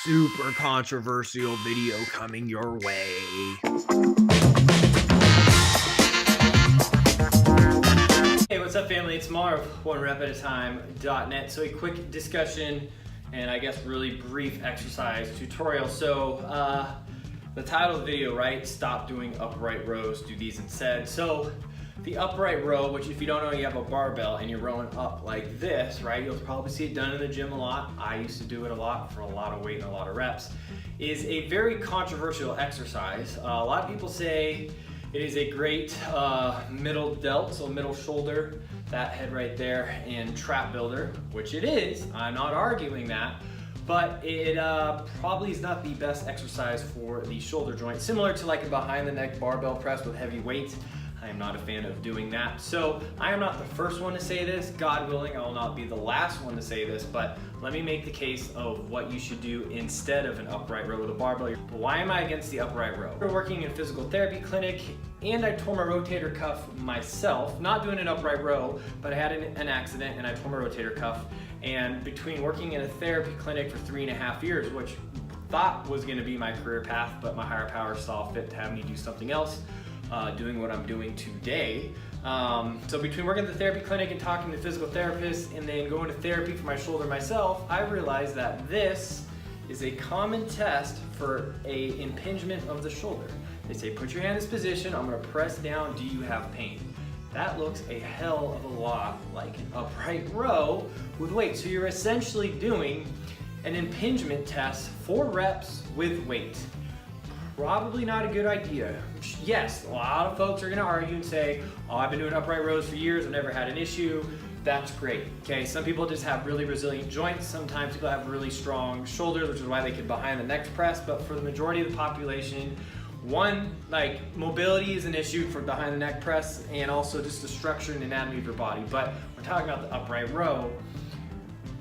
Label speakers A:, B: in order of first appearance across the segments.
A: super controversial video coming your way.
B: Hey, what's up family? It's Marv, OneRepAtATime.net. So a quick discussion and I guess really brief exercise tutorial. So the title of the video, right? Stop doing upright rows, do these instead. So the upright row, which if you don't know, you have a barbell and you're rowing up like this, right? You'll probably see it done in the gym a lot. I used to do it a lot for a lot of weight and a lot of reps. Is a very controversial exercise. A lot of people say it is a great middle delt, so middle shoulder, that head right there, and trap builder, which it is. I'm not arguing that, but it probably is not the best exercise for the shoulder joint. Similar to like a behind the neck barbell press with heavy weight. I am not a fan of doing that. So I am not the first one to say this. God willing, I will not be the last one to say this, but let me make the case of what you should do instead of an upright row with a barbell. But why am I against the upright row? We're working in a physical therapy clinic and I tore my rotator cuff myself, not doing an upright row, but I had an accident and I tore my rotator cuff. And between working in a therapy clinic for 3.5 years, which thought was gonna be my career path, but my higher power saw fit to have me do something else, doing what I'm doing today. So between working at the therapy clinic and talking to physical therapists and then going to therapy for my shoulder myself, I realized that this is a common test for a impingement of the shoulder. They say, put your hand in this position, I'm gonna press down, do you have pain? That looks a hell of a lot like an upright row with weight. So you're essentially doing an impingement test 4 reps with weight. Probably not a good idea. Yes, a lot of folks are gonna argue and say, oh, I've been doing upright rows for years, I've never had an issue. That's great, okay? Some people just have really resilient joints. Sometimes people have really strong shoulders, which is why they can behind the neck press. But for the majority of the population, one, like mobility is an issue for behind the neck press and also just the structure and anatomy of your body. But we're talking about the upright row.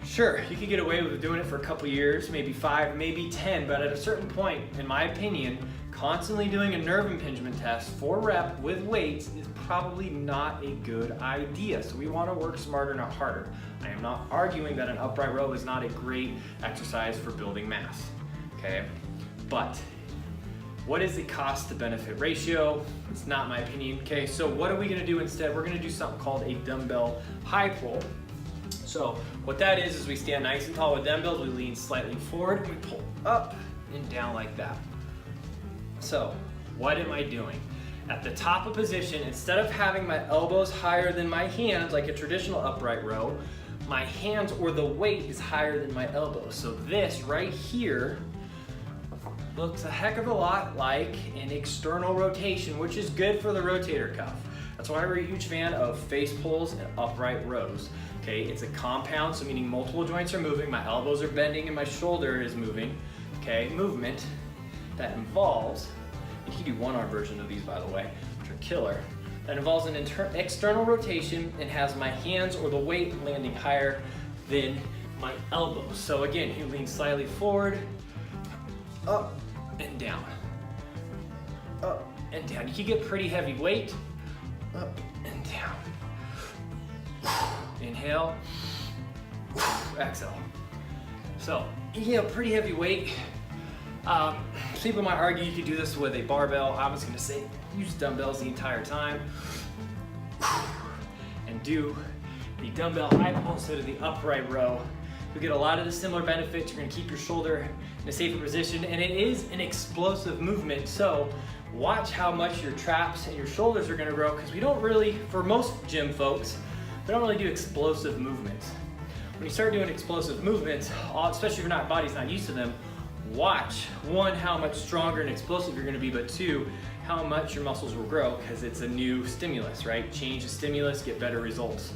B: Sure, you could get away with doing it for a couple years, maybe 5, maybe 10, but at a certain point, in my opinion, constantly doing a nerve impingement test 4 rep with weights is probably not a good idea. So we want to work smarter, not harder. I am not arguing that an upright row is not a great exercise for building mass, okay? But what is the cost to benefit ratio? It's not my opinion, okay? So what are we gonna do instead? We're gonna do something called a dumbbell high pull. So what that is we stand nice and tall with dumbbells, we lean slightly forward, and we pull up and down like that. So what am I doing? At the top of position, instead of having my elbows higher than my hands like a traditional upright row, my hands or the weight is higher than my elbows. So this right here looks a heck of a lot like an external rotation, which is good for the rotator cuff. That's why we're a huge fan of face pulls and upright rows. Okay, it's a compound, so meaning multiple joints are moving, my elbows are bending and my shoulder is moving. Okay, movement that involves, you can do one arm version of these by the way, which are killer, that involves an external rotation and has my hands or the weight landing higher than my elbows. So again, you lean slightly forward, up and down, up and down. You can get pretty heavy weight, up and down. Inhale, exhale. So you get a pretty heavy weight. People might argue you could do this with a barbell. I was gonna say use dumbbells the entire time and do the dumbbell high pull instead of the upright row. You'll get a lot of the similar benefits. You're gonna keep your shoulder in a safer position, and it is an explosive movement. So watch how much your traps and your shoulders are gonna grow, because we don't really, for most gym folks, we don't really do explosive movements. When you start doing explosive movements, especially if your body's not used to them, watch, 1, how much stronger and explosive you're gonna be, but 2, how much your muscles will grow, because it's a new stimulus, right? Change the stimulus, get better results.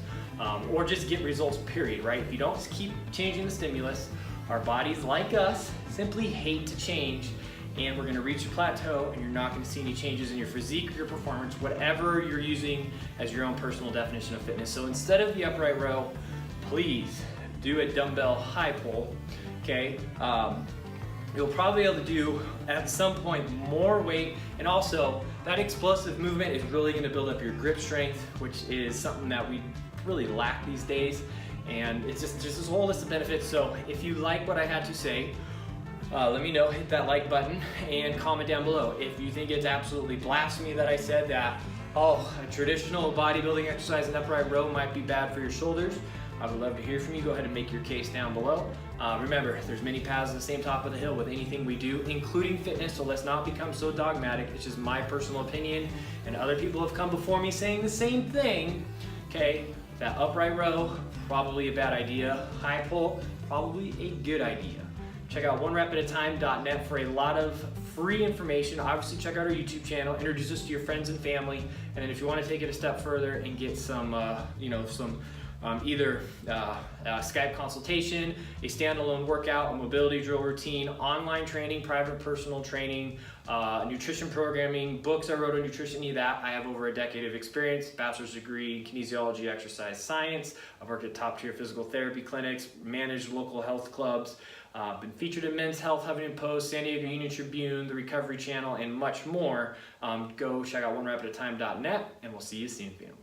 B: Or just get results, period, right? If you don't keep changing the stimulus, our bodies, like us, simply hate to change, and we're gonna reach a plateau and you're not gonna see any changes in your physique or your performance, whatever you're using as your own personal definition of fitness. So instead of the upright row, please do a dumbbell high pull, okay? You'll probably be able to do, at some point, more weight, and also that explosive movement is really gonna build up your grip strength, which is something that we really lack these days, and it's just this whole list of benefits. So if you like what I had to say, let me know, hit that like button and comment down below. If you think it's absolutely blasphemy that I said that, oh, a traditional bodybuilding exercise in upright row might be bad for your shoulders, I would love to hear from you. Go ahead and make your case down below. Remember, there's many paths to the same top of the hill with anything we do, including fitness, so let's not become so dogmatic. It's just my personal opinion, and other people have come before me saying the same thing. Okay, that upright row, probably a bad idea. High pull, probably a good idea. Check out onerepatatime.net for a lot of free information. Obviously, check out our YouTube channel, introduce us to your friends and family, and then if you want to take it a step further and get some, either Skype consultation, a standalone workout, a mobility drill routine, online training, private personal training, nutrition programming, books I wrote on nutrition, any of that. I have over a decade of experience, bachelor's degree in kinesiology, exercise science. I've worked at top tier physical therapy clinics, managed local health clubs, been featured in Men's Health, Huffington Post, San Diego Union Tribune, the Recovery Channel, and much more. Go check out onerepatatime.net, and we'll see you soon, family.